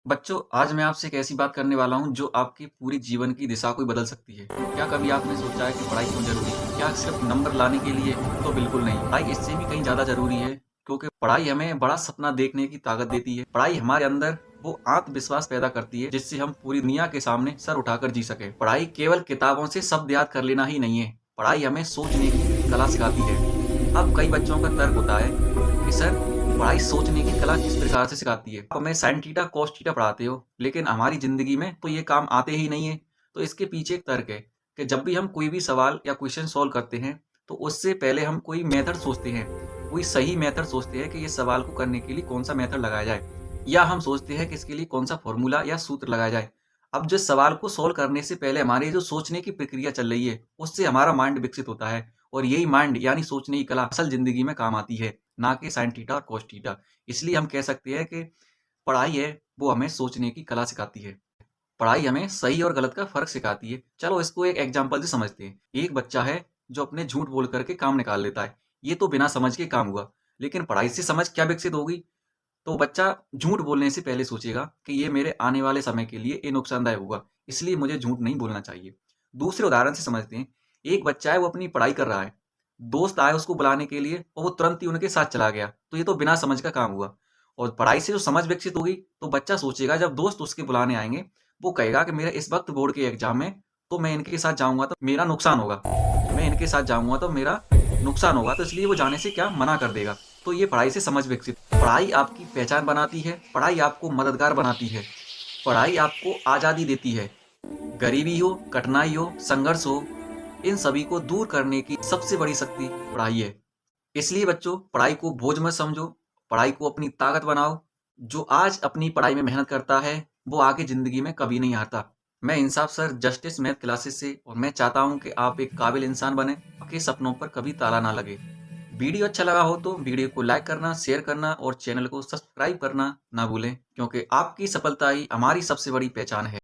बच्चों, आज मैं आपसे एक ऐसी बात करने वाला हूँ जो आपके पूरे जीवन की दिशा को ही बदल सकती है। क्या कभी आपने सोचा है कि पढ़ाई क्यों ज़रूरी है? क्या सिर्फ नंबर लाने के लिए? तो बिल्कुल नहीं। पढ़ाई इससे भी कहीं ज़्यादा ज़रूरी है, क्योंकि पढ़ाई हमें बड़ा सपना देखने की ताकत देती है। पढ़ाई हमारे अंदर वो आत्मविश्वास पैदा करती है जिससे हम पूरी दुनिया के सामने सर उठाकर जी सकें। पढ़ाई केवल किताबों से शब्द याद कर लेना ही नहीं है, पढ़ाई हमें सोचने की कला सिखाती है। अब कई बच्चों का तर्क होता है कि सर, पढ़ाई सोचने की कला किस प्रकार से सिखाती है? आप हमें साइन थीटा, कॉस थीटा पढ़ाते हो, लेकिन हमारी ज़िंदगी में तो ये काम आते ही नहीं है। तो इसके पीछे एक तर्क है कि जब भी हम कोई भी सवाल या क्वेश्चन सॉल्व करते हैं, तो उससे पहले हम कोई मेथड सोचते हैं, कोई सही मेथड सोचते हैं कि इस सवाल को करने के लिए कौन-सा मेथड लगाया जाए, या हम सोचते हैं कि इसके लिए कौन-सा फ़ॉर्मूला या सूत्र लगाया जाए। अब जिस सवाल को सॉल्व करने से पहले हमारी जो सोचने की प्रक्रिया चल रही है, उससे हमारा माइंड विकसित होता है, और यही माइंड यानी सोचने की कला असल ज़िंदगी में काम आती है, ना कि साइन थीटा और कॉस थीटा। इसलिए हम कह सकते हैं कि पढ़ाई है, वो हमें सोचने की कला सिखाती है। पढ़ाई हमें सही और गलत का फ़र्क सिखाती है। चलो इसको एक एग्ज़ाम्पल से समझते हैं। एक बच्चा है जो अपने झूठ बोल कर के काम निकाल लेता है। ये तो बिना समझ के काम हुआ। लेकिन पढ़ाई से समझ क्या विकसित होगी? तो बच्चा झूठ बोलने से पहले सोचेगा कि ये मेरे आने वाले समय के लिए ये नुकसानदायक होगा, इसलिए मुझे झूठ नहीं बोलना चाहिए। दूसरे उदाहरण से समझते हैं। एक बच्चा है, वो अपनी पढ़ाई कर रहा है। दोस्त आए उसको बुलाने के लिए और वो तुरंत ही उनके साथ चला गया, तो ये तो बिना समझ का काम हुआ। और पढ़ाई से जो समझ विकसित होगी, तो बच्चा सोचेगा जब दोस्त उसके बुलाने आएँगे, वो कहेगा कि मेरा इस वक़्त बोर्ड के एग्ज़ाम है, तो मैं इनके साथ जाऊँगा तो मेरा नुकसान होगा। मैं इनके साथ जाऊँगा तो मेरा नुकसान होगा, तो इसलिए वो जाने से क्या मना कर देगा। तो ये पढ़ाई से समझ विकसित। पढ़ाई आपकी पहचान बनाती है, पढ़ाई आपको मददगार बनाती है, पढ़ाई आपको आज़ादी देती है। गरीबी हो, कठिनाई हो, संघर्ष हो, इन सभी को दूर करने की सबसे बड़ी शक्ति पढ़ाई है। इसलिए बच्चों, पढ़ाई को बोझ मत समझो, पढ़ाई को अपनी ताकत बनाओ। जो आज अपनी पढ़ाई में मेहनत करता है, वो आगे ज़िंदगी में कभी नहीं हारता। मैं इंसाफ सर, जस्टिस मैथ क्लासेस से, और मैं चाहता हूँ कि आप एक काबिल इंसान बनें, आपके सपनों पर कभी ताला ना लगे। वीडियो अच्छा लगा हो तो वीडियो को लाइक करना, शेयर करना और चैनल को सब्सक्राइब करना ना भूलें, क्योंकि आपकी सफलता ही हमारी सबसे बड़ी पहचान है।